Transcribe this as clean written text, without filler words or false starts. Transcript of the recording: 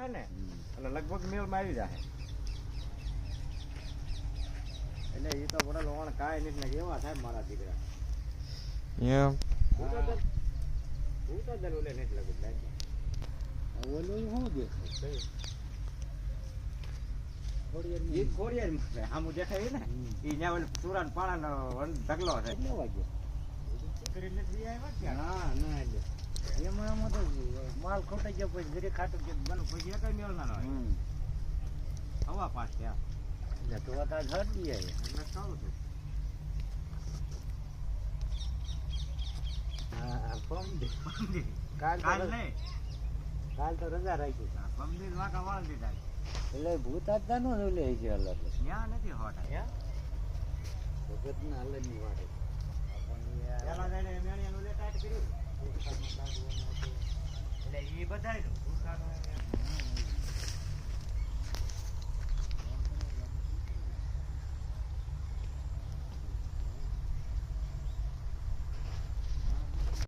જાય ને એટલે લગભગ મેળમાં આવી જાય એટલે એ તો બડા લોણ કાંઈ નથી ને કેવા થાય મારા દીકરા એમ હું તો દર ઓલે નથી લગું ઓલું શું દેખાય ખોડિયાર આમું દેખાય ને એ ત્યાં ઓલે સુરા ને પાણા ઢગલો છે ના ના એટલે એમાં તો માલ ખોટાઈ ગયો પછી ઘરે ખાટું કે બનું પછી એક મેળ ના હોય હવા પાસ ત્યાં એટલે તો તાર હટી જાય એટલે કહું છું હા પમદી કાલ તો રજા રાખી પમદી વાંકા વાળ દીધા એટલે ભૂત આજતા નો લે છે અલગ ત્યાં નથી હોતા ભગત ના અલગ ની વાટે પેલા જઈને મેણિયાનું લેટાટ કર્યું એટલે એ બધાય